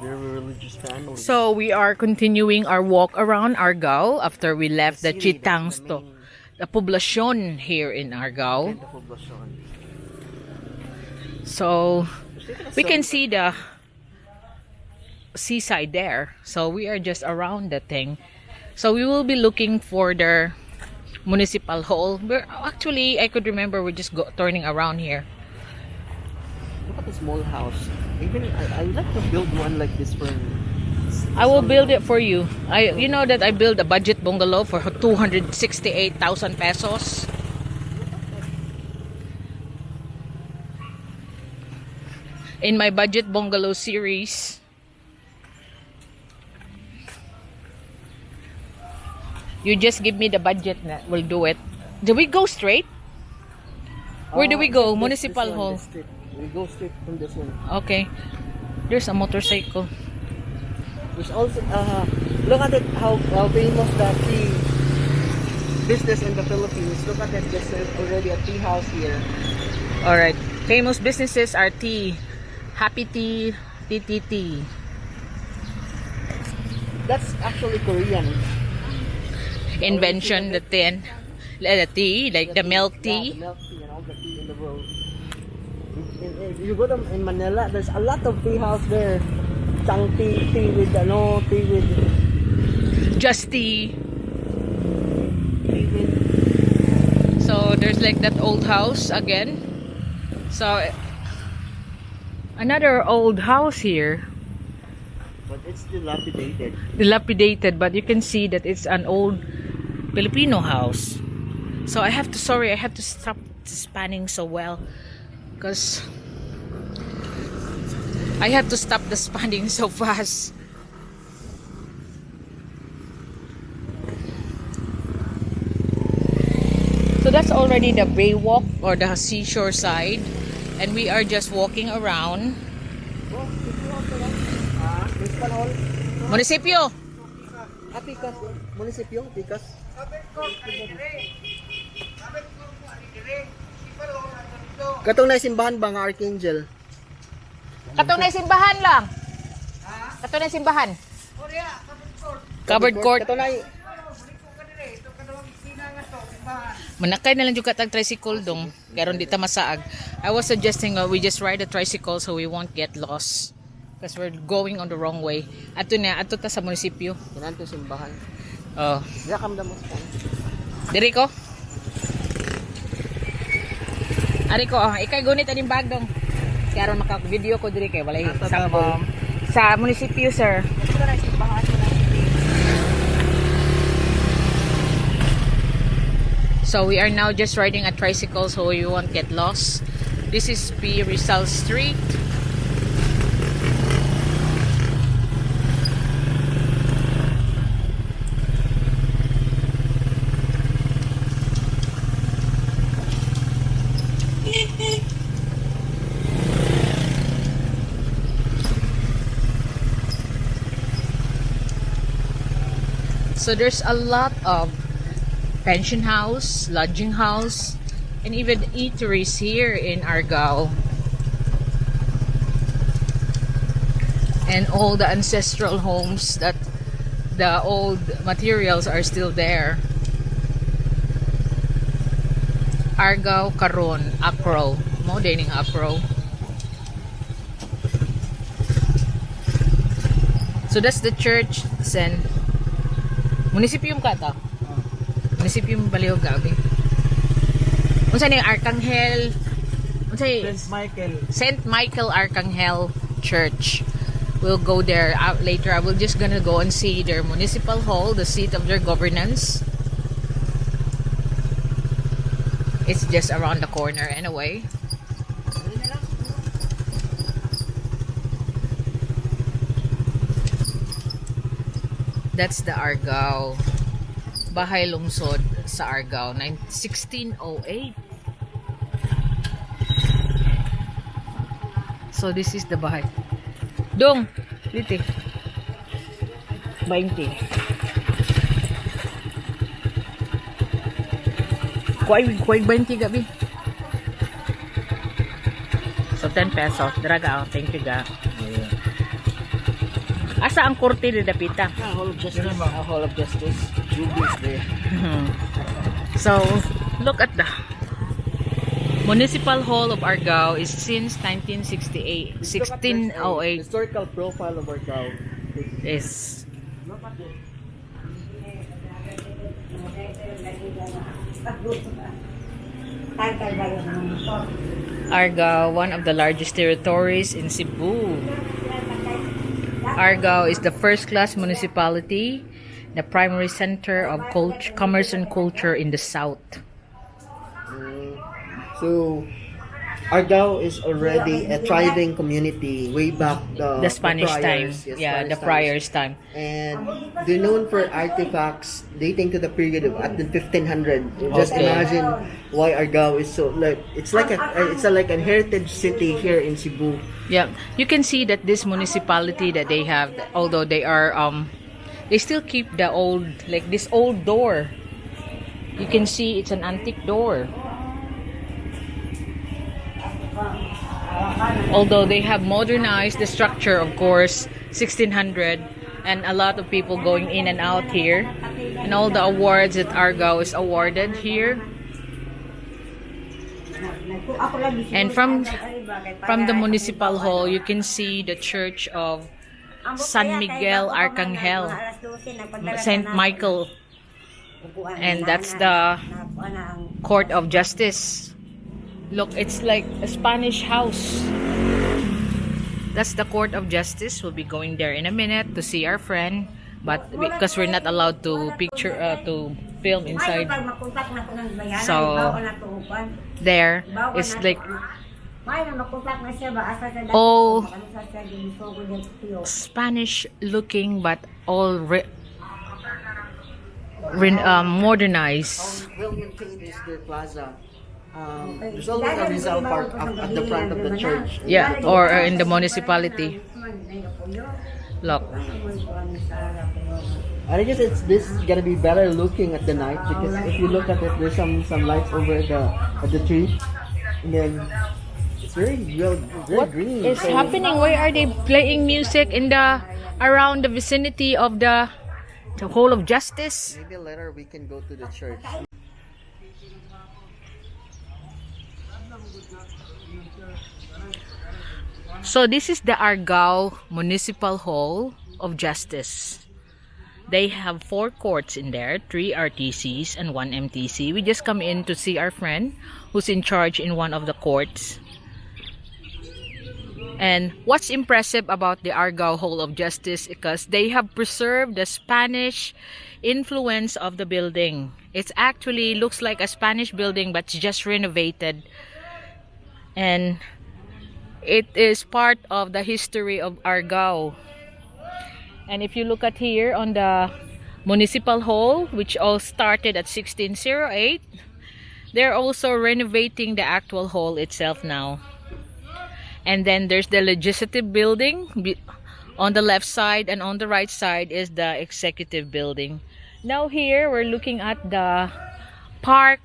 They're a religious family. So we are continuing our walk around Argao after we left the city, Chitangs to the poblacion here in Argao. the poblacion. So we can see the seaside there. So we are just around the thing. So we will be looking for the municipal hall. Actually, I could remember we're just turning around here. Look at the small house. Even I would like to build one like this for. I will build it for you. You know that I built a budget bungalow for 268,000 pesos. In my budget bungalow series. You just give me the budget na we'll do it. Do we go straight? Where do we go? Municipal hall. We go straight from this one. Okay. There's a motorcycle. There's also look at it how famous that tea business in the Philippines. Look at it, there's already a tea house here. Alright. Famous businesses are tea. Happy Tea, TTT. That's actually Korean. Invention, the tea, like the milk Yeah, tea. the milk tea and all the tea in the world. If you go to in Manila, there's a lot of tea house there. Chang tea, tea with tea with Just tea. tea with. So there's like that old house again. So another old house here. But it's dilapidated. Dilapidated, but you can see that it's an old Filipino house. So I have to stop spanning so well because I have to stop the spanning so fast. So that's already the bay walk or the seashore side, and we are just walking around. Municipal hall. Munisipyo. Pikas. Munisipyo, Pikas. Katong na simbahan ba nga Archangel? Katong na simbahan lang. Katong na simbahan. Covered court. Katong na Manakay na lang juga tag tricycle dong. Karon di ta masaag. I was suggesting we just ride a tricycle so we won't get lost. Because we're going on the wrong way. Ato ta sa munisipyo. Kanan to simbahan. Oh. Diya kam damos kan. Diri ko. Ari ko, ikay gunit aning bag dong. Karon maka-video ko diri kay walay sample. Sa munisipyo, sir. So we are now just riding a tricycle so we won't get lost. This is P. Rizal Street. So there's a lot of pension house, lodging house, and even eateries here in Argao. And all the ancestral homes that the old materials are still there. Argao karon, Acro. Mo dining Acro. So that's the church, Sen. Munisipyum ka to? Munisipyum Baliog gabi. Unsa ni Arcangel? Unsa Saint Michael Arcangel Church. We'll go there later. I will just gonna go and see their municipal hall, the seat of their governance. It's just around the corner anyway. That's the Argao. Bahay lungsod sa Argao, 1608. So this is the bahay. Dong, dito. 20. Kuway 20 gabi. So 10 pesos. Draga, thank you ga. Asa ang korte de Dapita? Hall of Justice. Hall of Justice. Ruby is there. So, look at the Municipal Hall of Argao is since 1968. 1608 Historical profile of Argao. is Argao, one of the largest territories in Cebu. Argao is the first-class municipality, the primary center of commerce and culture in the south. So, Argao is already a thriving community way back The Spanish time. Yes, Yeah, Spanish the friars time. And they're known for artifacts dating to the period of at the 1500. Just Okay. imagine why Argao is so like it's like like a heritage city here in Cebu. Yeah, you can see that this municipality that they have, although they are they still keep the old, like this old door. You can see it's an antique door. Although they have modernized the structure, of course, 1600, and a lot of people going in and out here, and all the awards that Argao is awarded here. And from the municipal hall, you can see the church of San Miguel Arcangel, Saint Michael, and that's the Court of Justice. Look, it's like a Spanish house. That's the Court of Justice. We'll be going there in a minute to see our friend, but because we're not allowed to to film inside, so there it's like all Spanish looking, but all modernized. Well maintained is the plaza. There's always a Rizal Park at the front of the church. Yeah, or in the municipality. Look. I guess this gonna be better looking at the night because if you look at it, there's some lights over at the tree, and then it's very What green. is happening? Why are they playing music in the around the vicinity of the Hall of Justice? Maybe later we can go to the church. So this is the Argao Municipal Hall of Justice. They have 4 courts in there, 3 RTCs and 1 MTC. We just come in to see our friend who's in charge in one of the courts. And what's impressive about the Argao Hall of Justice is because they have preserved the Spanish influence of the building. It's actually looks like a Spanish building, but it's just renovated. And it is part of the history of Argao. And if you look at here on the Municipal Hall, which all started at 1608, they're also renovating the actual hall itself now. And then there's the Legislative Building on the left side, and on the right side is the Executive Building. Now here we're looking at the park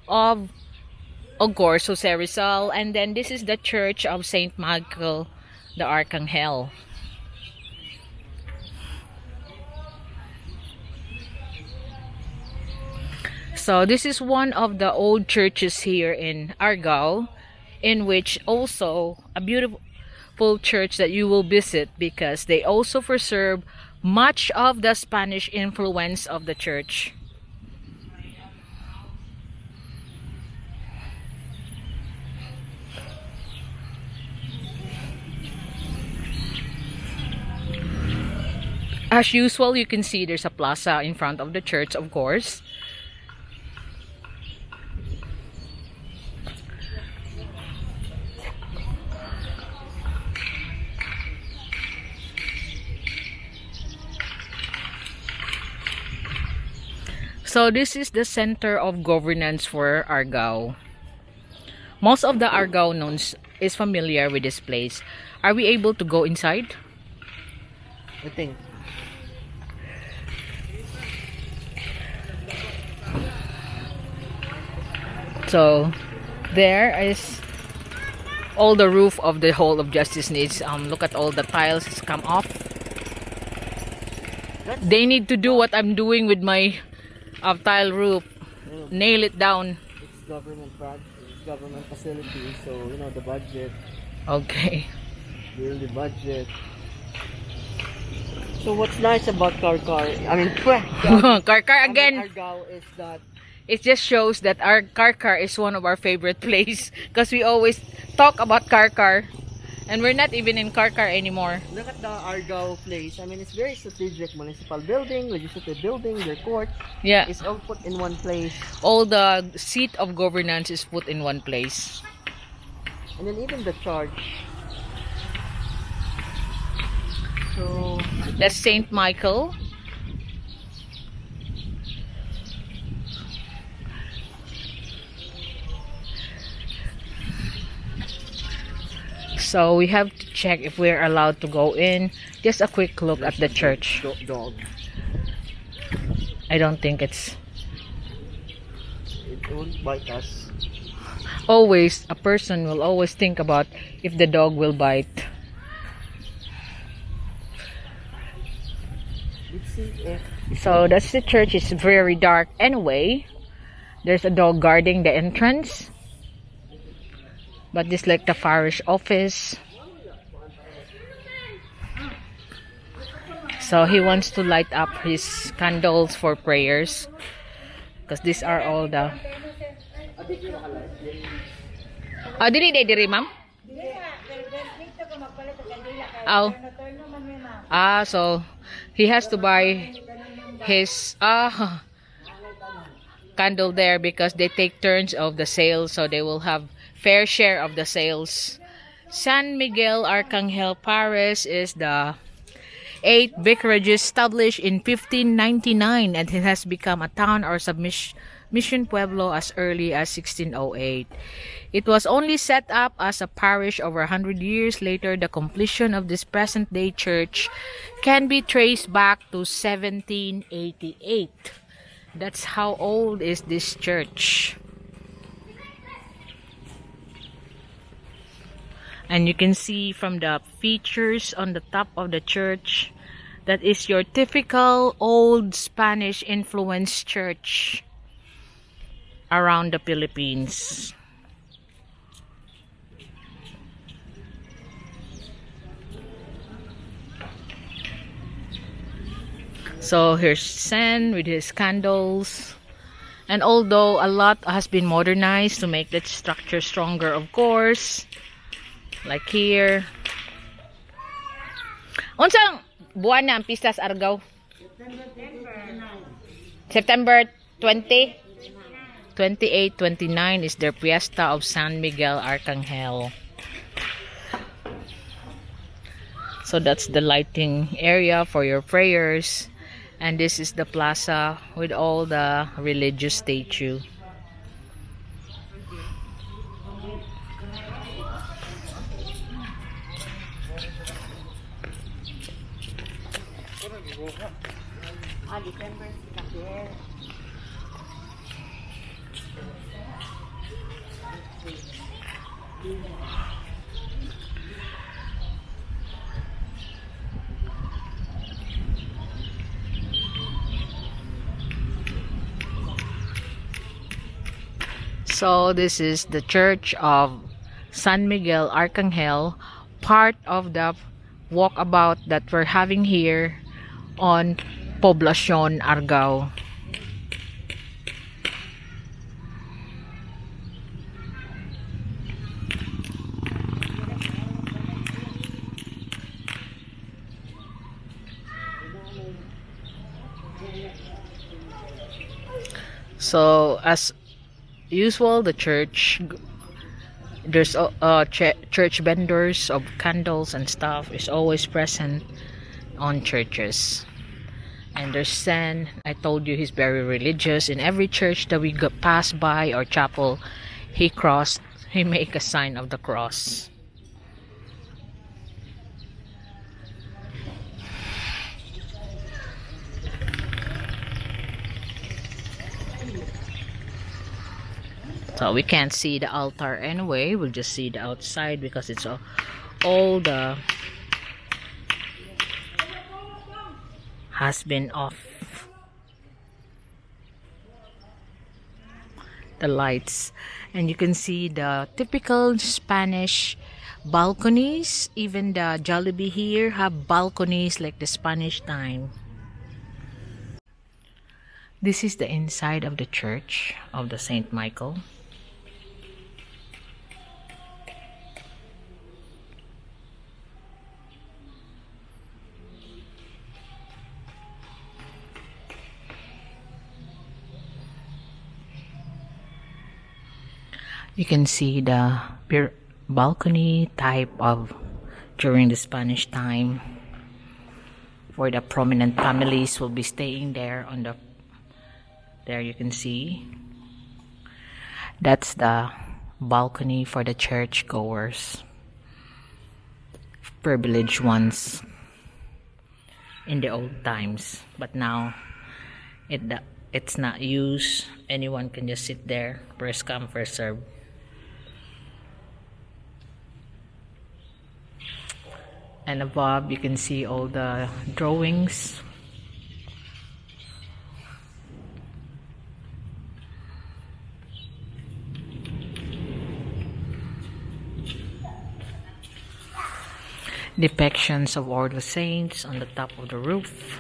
of course, Jose Rizal, and then this is the Church of Saint Michael the Archangel. So this is one of the old churches here in Argao, in which also a beautiful church that you will visit because they also preserve much of the Spanish influence of the church. As usual, you can see there's a plaza in front of the church, of course. So this is the center of governance for Argao. Most of the Argaonons is familiar with this place. Are we able to go inside? I think. So there is all the roof of the Hall of Justice needs. Look at all the tiles, it's come off. They need to do what I'm doing with my tile roof. You know, Nail it down. it's government facility, so you know the budget, Okay. during the budget. So what's nice about Karkar, I mean, Karkar again. Argao is that It just shows that our Karkar is one of our favorite place because we always talk about Karkar and we're not even in Karkar anymore. look at the Argao place. I mean, it's very strategic. Municipal building, legislative building, their court. Yeah, It's all put in one place. all the seat of governance is put in one place. And then even the church. So That's Saint Michael. So we have to check if we're allowed to go in. Just a quick look at the church. dog. I don't think it's It won't bite us. always, a person will always think about if the dog will bite. Let's see if So that's the church. It's very dark anyway. There's a dog guarding the entrance. But this like the parish office. So he wants to light up his candles for prayers. Because these are all the... Oh, diri, ma'am? Oh. So he has to buy his candle there because they take turns of the sales, so they will have fair share of the sales. San Miguel Arcangel Paris is the 8th vicarage established in 1599 and it has become a town or submission pueblo as early as 1608. It was only set up as a parish over 100 years later. The completion of this present-day church can be traced back to 1788. That's how old is this church. And you can see from the features on the top of the church, that is your typical old Spanish influenced church around the Philippines. So here's Sen with his candles. And although a lot has been modernized to make that structure stronger, of course, like here. Unsang buwan na ang pistas Argao? September 20? 28, 29 is their Fiesta of San Miguel Arcangel. So that's the lighting area for your prayers. And this is the plaza with all the religious statue. So this is the Church of San Miguel Arcangel, part of the walkabout that we're having here on Poblacion Argao. So as usual, the church, there's church vendors of candles and stuff is always present on churches. And there's Sen. I told you he's very religious. In every church that we pass by or chapel, he make a sign of the cross. So we can't see the altar anyway. We'll just see the outside because it's all the has been off. The lights, and you can see the typical Spanish balconies. Even the Jollibee here have balconies like the Spanish time. This is the inside of the church of the Saint Michael. You can see the balcony type of during the Spanish time, where the prominent families will be staying there on the there. You can see that's the balcony for the church goers, privileged ones in the old times, but now it's not used. Anyone can just sit there, first come first serve. And above you can see all the drawings. Depictions of all the saints on the top of the roof.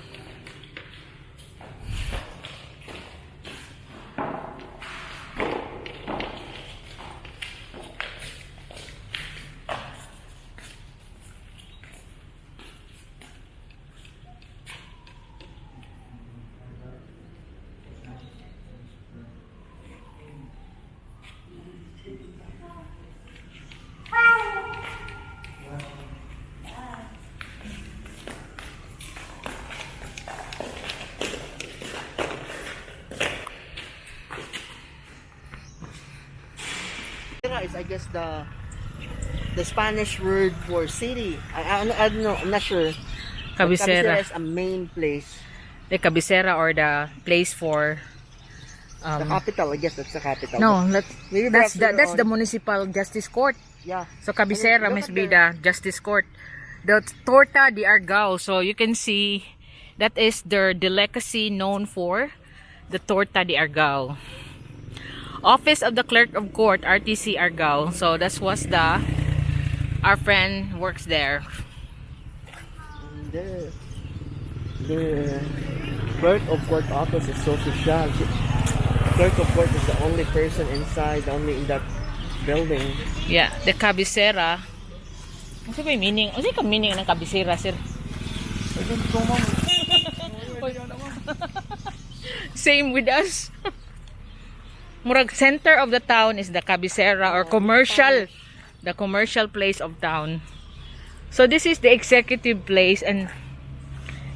Is, I guess, the Spanish word for city. I don't know. I'm not sure. Cabecera. Is a main place. The cabecera, or the place for The capital. I guess that's the capital. no, Maybe that's perhaps the municipal justice court. Yeah. So cabecera must be the justice court. The Torta de Argao. So you can see that is their delicacy known for, the Torta de Argao. Office of the Clerk of Court, RTC Argao. So that was our friend works there. The clerk of court office is so social. Clerk of court is the only person inside, only in that building. Yeah, the cabecera. Ano ba yung meaning? Ano yung meaning ng cabecera, sir? Same with us. Murag center of the town is the cabecera, or commercial, the commercial place of town. So this is the executive place, and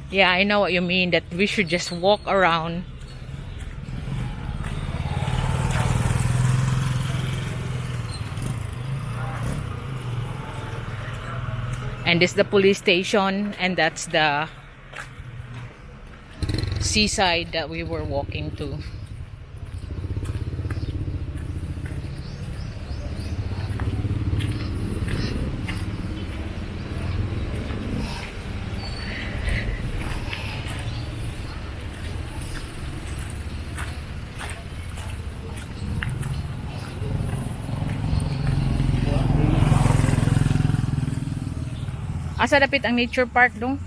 yeah, I know what you mean, that we should just walk around. And this is the police station, and that's the seaside that we were walking to. Asa dapit ang nature park dong?